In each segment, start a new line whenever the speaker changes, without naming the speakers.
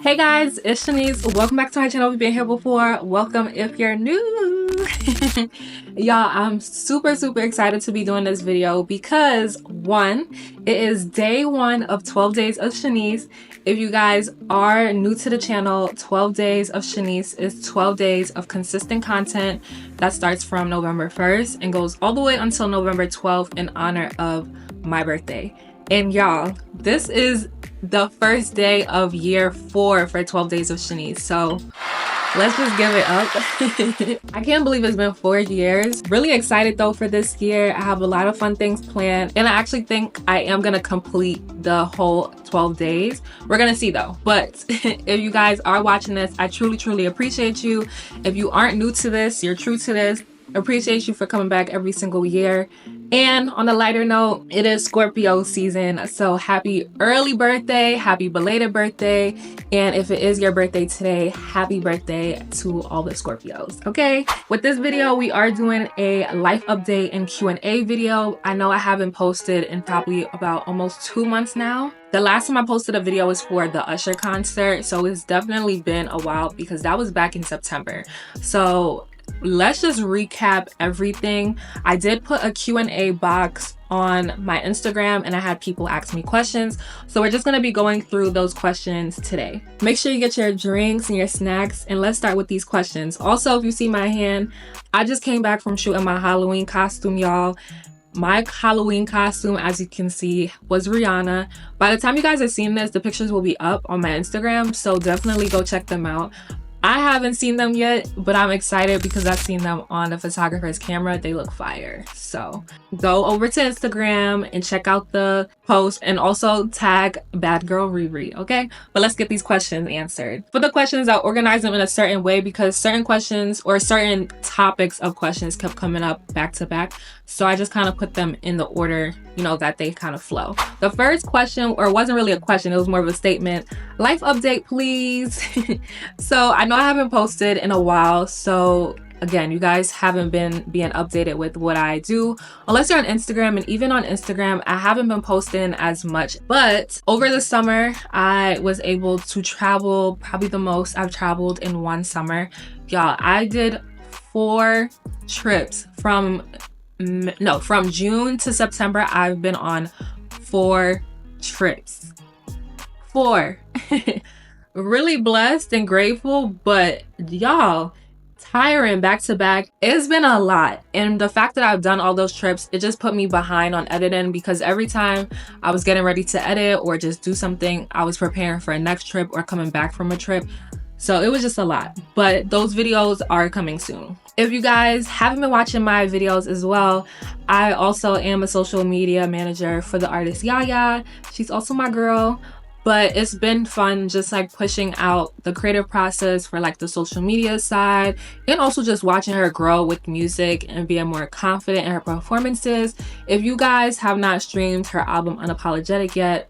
Hey guys, it's Shanice. Welcome back to my channel. If you've been here before, welcome if you're new. Y'all, I'm super excited to be doing this video because one, it is day 1 of 12 days of Shanice. If you guys are new to the channel, 12 days of Shanice is 12 days of consistent content that starts from November 1st and goes all the way until November 12th in honor of my birthday. And y'all, this is the first day of year 4 for 12 days of Shanice, so let's just give it up. I can't believe it's been 4 years. Really excited though for this year. I have a lot of fun things planned, and I actually think I am gonna complete the whole 12 days. We're gonna see though. But if you guys are watching this, I truly appreciate you. If you aren't new to this, you're true to this, appreciate you for coming back every single year. And on a lighter note, it is Scorpio season, so happy early birthday, happy belated birthday, and if it is your birthday today, happy birthday to all the Scorpios, okay? With this video, we are doing a life update and Q&A video. I know I haven't posted in probably about almost 2 months now. The last time I posted a video was for the Usher concert, so it's definitely been a while because that was back in September. So let's just recap everything. I did put a Q&A box on my Instagram and I had people ask me questions. So we're just going to be going through those questions today. Make sure you get your drinks and your snacks, and let's start with these questions. Also, if you see my hand, I just came back from shooting my Halloween costume, y'all. My Halloween costume, as you can see, was Rihanna. By the time you guys are seeing this, the pictures will be up on my Instagram, so definitely go check them out. I haven't seen them yet, but I'm excited because I've seen them on the photographer's camera. They look fire. So go over to Instagram and check out the post, and also tag bad girl Riri, okay? But let's get these questions answered. For the questions, I'll organize them in a certain way because certain questions or certain topics of questions kept coming up back to back. So I just kind of put them in the order, you know, that they kind of flow. The first question, or it wasn't really a question, it was more of a statement. Life update, please. So I know I haven't posted in a while, so again, you guys haven't been being updated with what I do unless you're on Instagram, and even on Instagram I haven't been posting as much. But over the summer I was able to travel, probably the most I've traveled in one summer. Y'all, I did 4 trips from June to September. I've been on 4 trips. 4. Really blessed and grateful, but y'all, tiring back to back. It's been a lot, and the fact that I've done all those trips, it just put me behind on editing because every time I was getting ready to edit or just do something, I was preparing for a next trip or coming back from a trip. So it was just a lot, but those videos are coming soon. If you guys haven't been watching my videos as well, I also am a social media manager for the artist Yaya. She's also my girl. But it's been fun just like pushing out the creative process for like the social media side, and also just watching her grow with music and being more confident in her performances. If you guys have not streamed her album Unapologetic yet,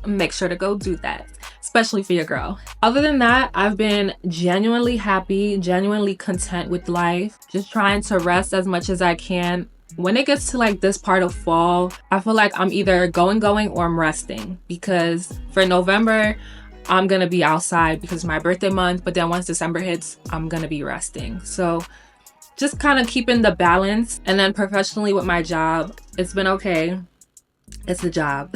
make sure to go do that, especially for your girl. Other than that, I've been genuinely happy, genuinely content with life, just trying to rest as much as I can. When it gets to like this part of fall, I feel like I'm either going or I'm resting, because for November I'm gonna be outside because it's my birthday month, but then once December hits, I'm gonna be resting. So just kind of keeping the balance. And then professionally with my job, it's been okay. It's a job.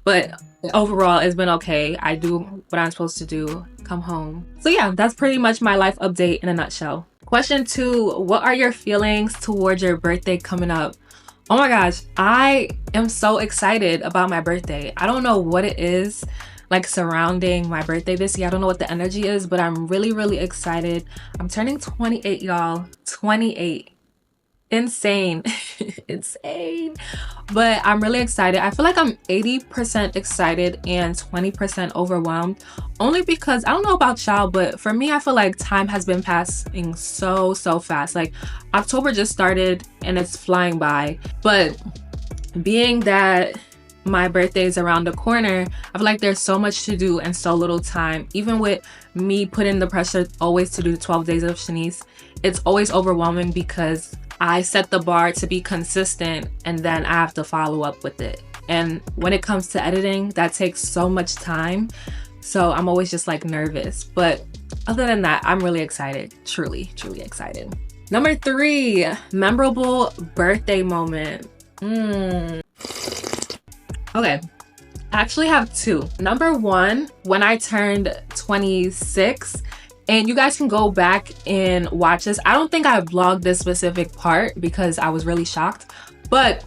But overall it's been okay. I do what I'm supposed to do, come home. So yeah, that's pretty much my life update in a nutshell. Question 2, what are your feelings towards your birthday coming up? Oh my gosh, I am so excited about my birthday. I don't know what it is like surrounding my birthday this year. I don't know what the energy is, but I'm really excited. I'm turning 28, y'all. 28. Insane. Insane. But I'm really excited. I feel like I'm 80% excited and 20% overwhelmed, only because I don't know about y'all, but for me, I feel like time has been passing so fast. Like October just started and it's flying by. But being that my birthday is around the corner, I feel like there's so much to do and so little time. Even with me putting the pressure always to do 12 days of Shanice, it's always overwhelming because I set the bar to be consistent and then I have to follow up with it. And when it comes to editing, that takes so much time. So I'm always just like nervous. But other than that, I'm really excited. Truly, truly excited. Number 3, memorable birthday moment. Okay, I actually have 2. Number 1, when I turned 26, and you guys can go back and watch this. I don't think I vlogged this specific part because I was really shocked. But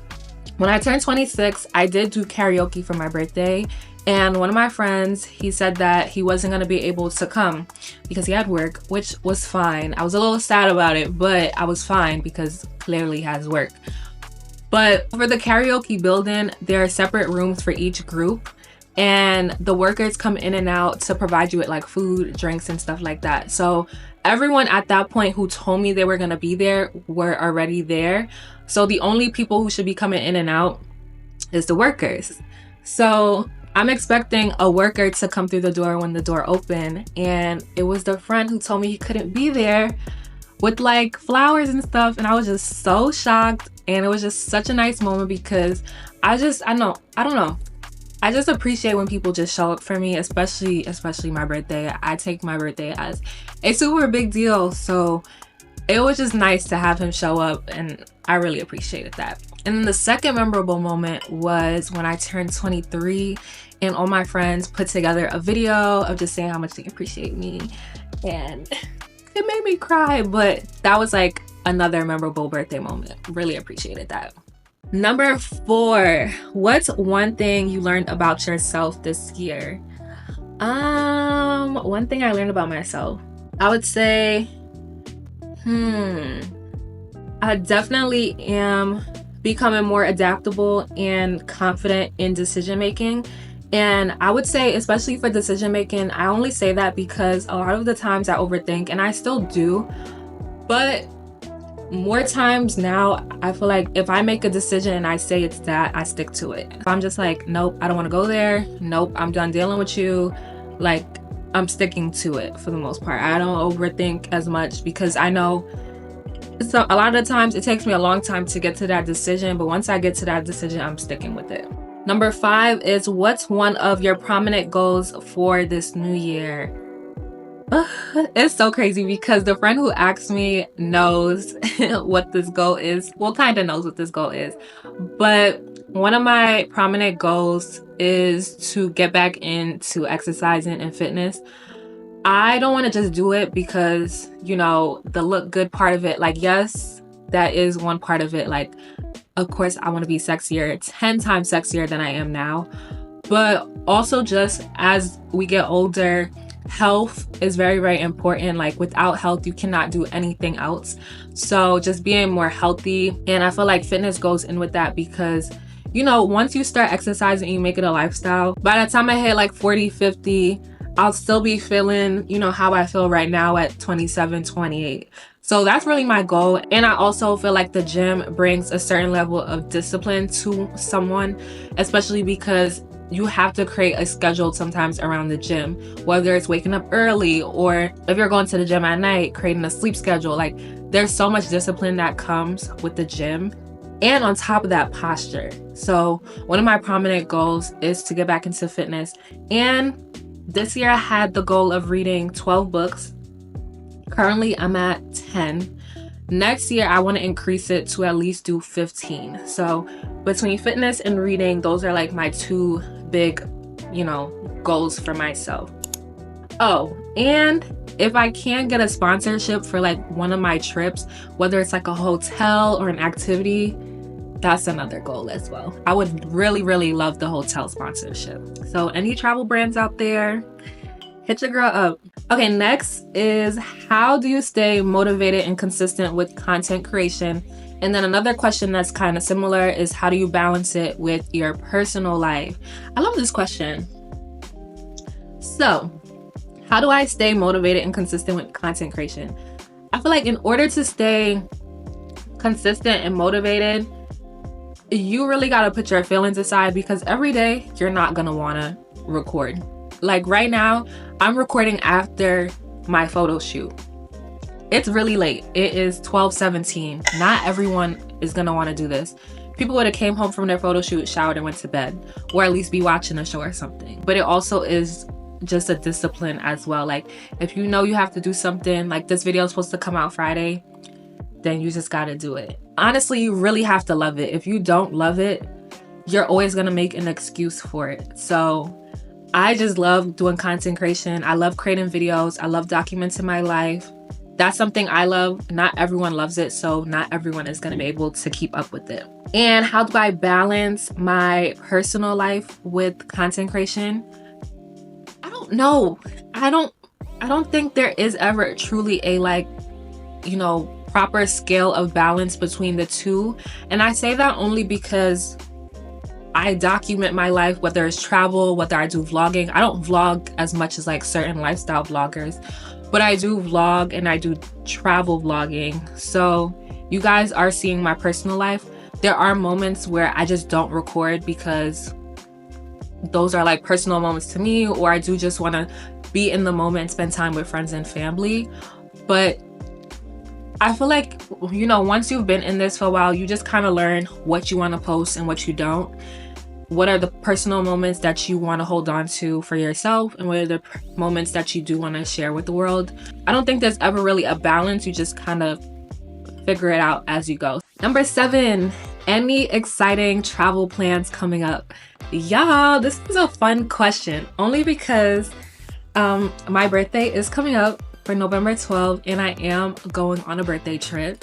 when I turned 26, I did do karaoke for my birthday. And one of my friends, he said that he wasn't gonna be able to come because he had work, which was fine. I was a little sad about it, but I was fine because clearly he has work. But for the karaoke building, there are separate rooms for each group. And the workers come in and out to provide you with like food, drinks, and stuff like that. So everyone at that point who told me they were gonna be there were already there. So the only people who should be coming in and out is the workers. So I'm expecting a worker to come through the door when the door opened, and it was the friend who told me he couldn't be there with like flowers and stuff, and I was just so shocked. And it was just such a nice moment because I don't know. I just appreciate when people just show up for me, especially my birthday. I take my birthday as a super big deal. So it was just nice to have him show up, and I really appreciated that. And then the second memorable moment was when I turned 23 and all my friends put together a video of just saying how much they appreciate me. And it made me cry, but that was like another memorable birthday moment. Really appreciated that. Number 4, what's one thing you learned about yourself this year? One thing I learned about myself, I would say, I definitely am becoming more adaptable and confident in decision making. And I would say, especially for decision making, I only say that because a lot of the times I overthink, and I still do, but more times now, I feel like if I make a decision and I say it's that, I stick to it. If I'm just like, nope, I don't want to go there. Nope, I'm done dealing with you. Like, I'm sticking to it for the most part. I don't overthink as much because I know so a lot of the times it takes me a long time to get to that decision. But once I get to that decision, I'm sticking with it. Number 5 is, what's one of your prominent goals for this new year? It's so crazy because the friend who asked me knows what this goal is. Well, kind of knows what this goal is. But one of my prominent goals is to get back into exercising and fitness. I don't want to just do it because, you know, the look good part of it. Like, yes, that is one part of it. Like, of course, I want to be sexier, 10 times sexier than I am now. But also just as we get older, health is very, very important. Like, without health, you cannot do anything else. So just being more healthy. And I feel like fitness goes in with that because, you know, once you start exercising and you make it a lifestyle, by the time I hit like 40, 50, I'll still be feeling, you know, how I feel right now at 27, 28. So that's really my goal. And I also feel like the gym brings a certain level of discipline to someone, especially because you have to create a schedule sometimes around the gym, whether it's waking up early or if you're going to the gym at night, creating a sleep schedule. Like, there's so much discipline that comes with the gym. And on top of that, posture. So one of my prominent goals is to get back into fitness. And this year I had the goal of reading 12 books. Currently I'm at 10. Next year I want to increase it to at least do 15. So between fitness and reading, those are like my 2 big, you know, goals for myself. Oh, and if I can get a sponsorship for like one of my trips, whether it's like a hotel or an activity, that's another goal as well. I would really, really love the hotel sponsorship. So any travel brands out there, hit your girl up. Okay, next is, how do you stay motivated and consistent with content creation? And then another question that's kind of similar is, how do you balance it with your personal life? I love this question. So, how do I stay motivated and consistent with content creation? I feel like in order to stay consistent and motivated, you really got to put your feelings aside, because every day you're not going to want to record. Like right now, I'm recording after my photo shoot. It's really late. It is 12:17. Not everyone is going to want to do this. People would have came home from their photo shoot, showered, and went to bed, or at least be watching a show or something. But it also is just a discipline as well. Like if you know you have to do something, like this video is supposed to come out Friday, then you just gotta do it. Honestly, you really have to love it. If you don't love it, you're always gonna make an excuse for it. So I just love doing content creation. I love creating videos. I love documenting my life. That's something I love. Not everyone loves it, so not everyone is gonna be able to keep up with it. And how do I balance my personal life with content creation? I don't know. I don't think there is ever truly a, like, you know, proper scale of balance between the two. And I say that only because I document my life, whether it's travel, whether I do vlogging. I don't vlog as much as like certain lifestyle vloggers, but I do vlog and I do travel vlogging. So you guys are seeing my personal life. There are moments where I just don't record because those are like personal moments to me, or I do just want to be in the moment, spend time with friends and family. But I feel like, you know, once you've been in this for a while, you just kind of learn what you want to post and what you don't. What are the personal moments that you want to hold on to for yourself, and what are the moments that you do want to share with the world? I don't think there's ever really a balance. You just kind of figure it out as you go. Number 7, any exciting travel plans coming up? Y'all, this is a fun question, only because my birthday is coming up for November 12th, and I am going on a birthday trip.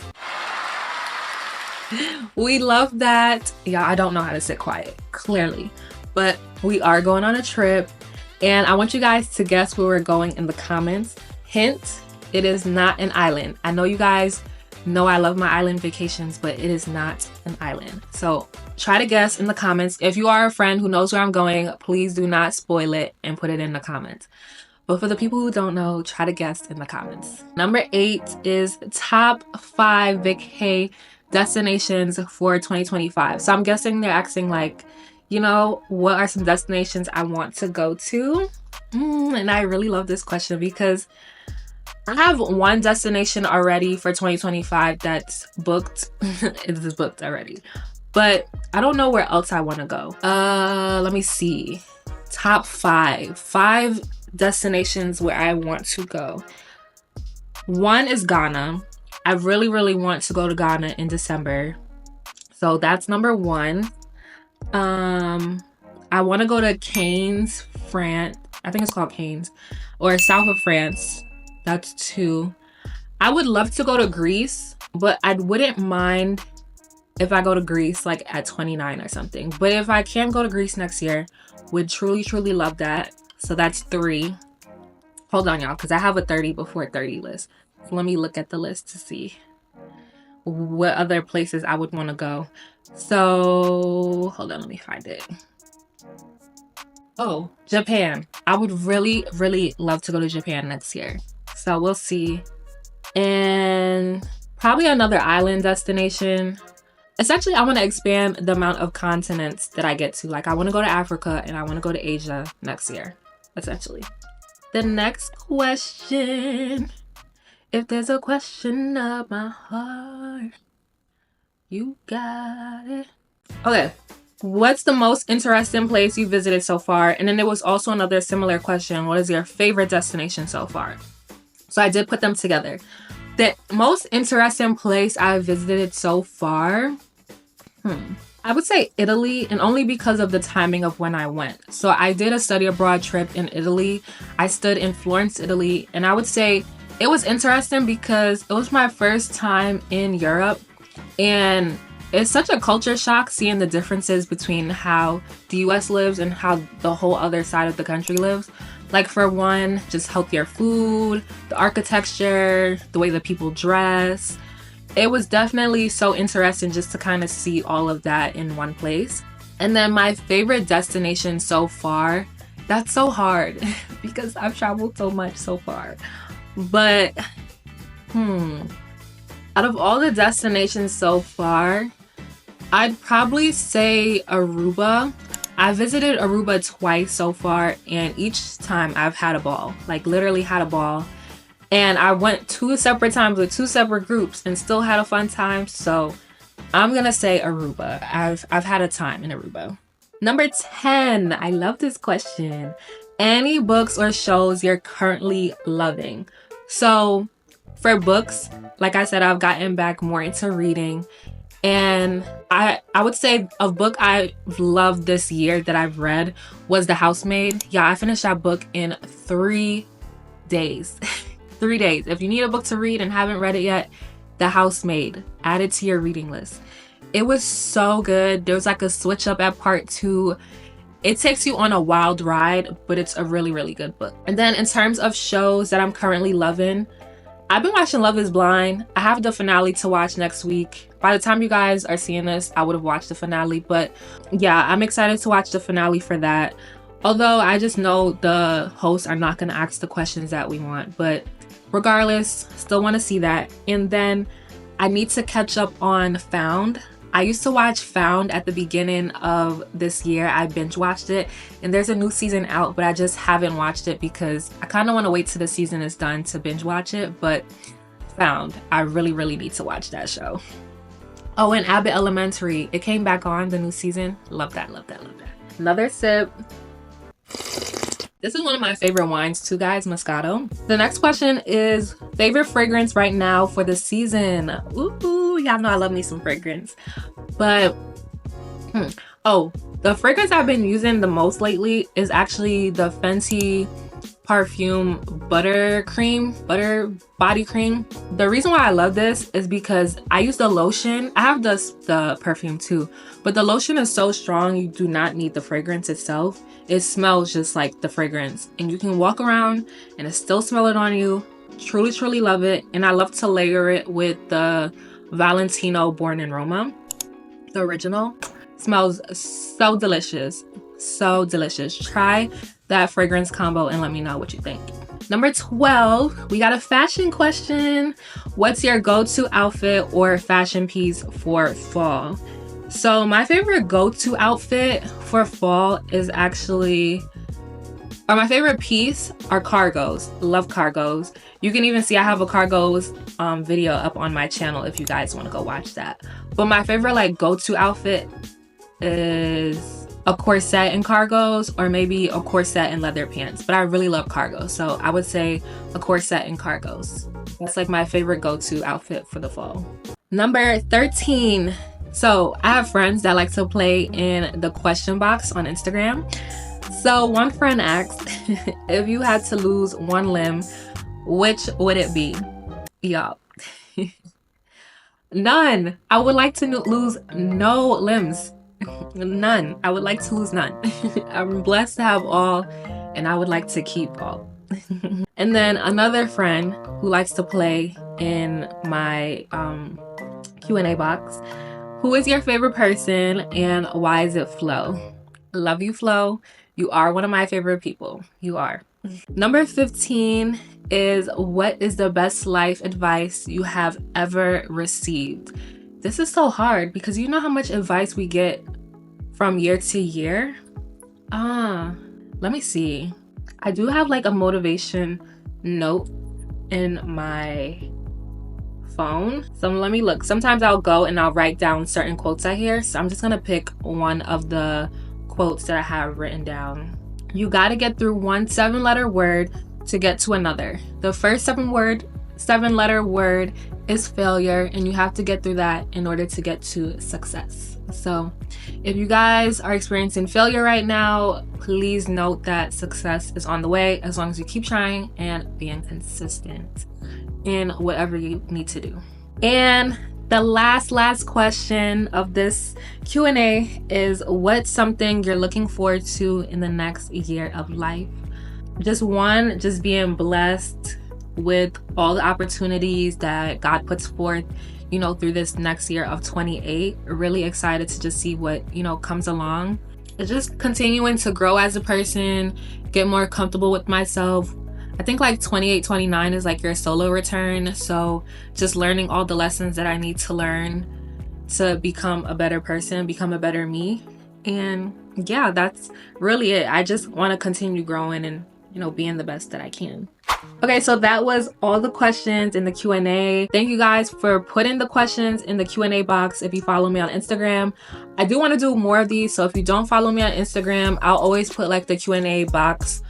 We love that. Yeah, I don't know how to sit quiet, clearly, but we are going on a trip, and I want you guys to guess where we're going in the comments. Hint, it is not an island. I know you guys know I love my island vacations, but it is not an island. So try to guess in the comments. If you are a friend who knows where I'm going, please do not spoil it and put it in the comments. But for the people who don't know, try to guess in the comments. Number 8 is top 5 vacay destinations for 2025. So I'm guessing they're asking, like, you know, what are some destinations I want to go to? And I really love this question because I have one destination already for 2025 that's booked. It is booked already, but I don't know where else I want to go. Let me see. Top 5 destinations where I want to go. One is Ghana. I really want to go to Ghana in December, so that's number 1. I want to go to Cannes, France. I think it's called Cannes, or south of France. That's 2. I would love to go to Greece, but I wouldn't mind if I go to Greece like at 29 or something. But if I can go to Greece next year, would truly love that. So that's 3. Hold on, y'all, because I have a 30 before 30 list. So let me look at the list to see what other places I would want to go. So hold on, let me find it. Oh, Japan. I would really love to go to Japan next year. So we'll see. And probably another island destination. Essentially, I want to expand the amount of continents that I get to. Like, I want to go to Africa and I want to go to Asia next year, essentially. The next question. If there's a question of my heart, you got it. Okay. What's the most interesting place you visited so far? And then there was also another similar question. What is your favorite destination so far? So I did put them together. The most interesting place I've visited so far, I would say Italy, and only because of the timing of when I went. So I did a study abroad trip in Italy. I stood in Florence, Italy, and I would say it was interesting because it was my first time in Europe, and it's such a culture shock seeing the differences between how the US lives and how the whole other side of the country lives. Like, for one, just healthier food, the architecture, the way that people dress. It was definitely so interesting just to kind of see all of that in one place. And then my favorite destination so far, that's so hard because I've traveled so much so far. But, out of all the destinations so far, I'd probably say Aruba. I visited Aruba twice so far, and each time I've had a ball. Like, literally had a ball. And I went 2 separate times with 2 separate groups and still had a fun time. So I'm gonna say Aruba. I've had a time in Aruba. Number 10. I love this question. any books or shows you're currently loving. So for books, like I said, I've gotten back more into reading, and I would say a book I've loved this year that I've read was The Housemaid. Yeah, I finished that book in 3 days. 3 days. If you need a book to read and haven't read it yet, The Housemaid, add it to your reading list. It was so good. There was like a switch up at part 2. It takes you on a wild ride, but it's a really, really good book. And then in terms of shows that I'm currently loving, I've been watching Love is Blind. I have the finale to watch next week. By the time you guys are seeing this, I would have watched the finale. But yeah, I'm excited to watch the finale for that. Although I just know the hosts are not going to ask the questions that we want. But regardless, still want to see that. And then I need to catch up on Found. I used to watch Found at the beginning of this year. I binge watched it, and there's a new season out, but I just haven't watched it because I kind of want to wait till the season is done to binge watch it. But Found, I really, really need to watch that show. Oh, and Abbott Elementary, it came back on, the new season. Love that, love that, love that. Another sip. This is one of my favorite wines too, guys, Moscato. The next question is favorite fragrance right now for the season. Ooh, y'all know I love me some fragrance. But, oh, the fragrance I've been using the most lately is actually the Fenty Perfume Butter Body Cream. The reason why I love this is because I use the lotion. I have the perfume too, but the lotion is so strong you do not need the fragrance itself. It smells just like the fragrance, and you can walk around and it still smell it on you. Truly, truly love it. And I love to layer it with the Valentino Born in Roma, the original. Smells so delicious, so delicious. Try that fragrance combo and let me know what you think. Number 12, we got a fashion question. What's your go-to outfit or fashion piece for fall? So my favorite go-to outfit for fall is actually, or my favorite piece are cargos. Love cargos. You can even see I have a cargos video up on my channel if you guys want to go watch that. But my favorite like go-to outfit is a corset and cargos, or maybe a corset and leather pants. But I really love cargos, so I would say a corset and cargos. That's like my favorite go-to outfit for the fall. Number 13. So I have friends that like to play in the question box on Instagram. So one friend asked, if you had to lose one limb, which would it be? Y'all. None. I would like to lose no limbs. None. I would like to lose none. I'm blessed to have all, and I would like to keep all. And then another friend who likes to play in my Q&A box. Who is your favorite person and why is it Flo? Love you, Flo. You are one of my favorite people. You are. Number 15 is, what is the best life advice you have ever received? This is so hard because you know how much advice we get from year to year. Let me see. I do have like a motivation note in my phone. So let me look. Sometimes I'll go and I'll write down certain quotes I hear. So I'm just gonna pick one of the quotes that I have written down. You gotta get through one 7-letter word to get to another. The first 7-letter word is failure, and you have to get through that in order to get to success. So if you guys are experiencing failure right now, please note that success is on the way as long as you keep trying and being consistent in whatever you need to do. And the last question of this Q&A is, what's something you're looking forward to in the next year of life? Just being blessed with all the opportunities that God puts forth, you know, through this next year of 28. Really excited to just see what, you know, comes along. It's just continuing to grow as a person, get more comfortable with myself. I think like 28, 29 is like your solo return. So just learning all the lessons that I need to learn to become a better person, become a better me. And yeah, that's really it. I just want to continue growing and, you know, being the best that I can. Okay, so that was all the questions in the Q&A. Thank you guys for putting the questions in the Q&A box if you follow me on Instagram. I do want to do more of these, so if you don't follow me on Instagram, I'll always put like the Q&A box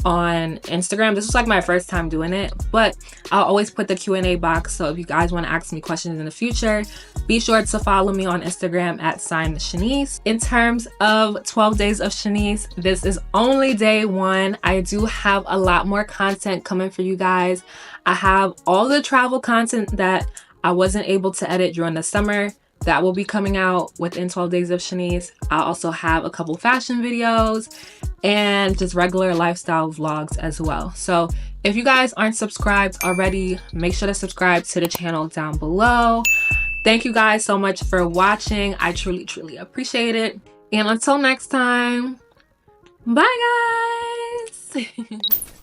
on Instagram. This was like my first time doing it, but I'll always put the Q&A box, so if you guys want to ask me questions in the future, be sure to follow me on Instagram at @Shanice. In terms of 12 Days of Shanice, this is only day 1. I do have a lot more content coming for you guys. I have all the travel content that I wasn't able to edit during the summer. That will be coming out within 12 Days of Shanice. I'll also have a couple fashion videos and just regular lifestyle vlogs as well. So if you guys aren't subscribed already, make sure to subscribe to the channel down below. Thank you guys so much for watching. I truly appreciate it. And until next time, bye guys.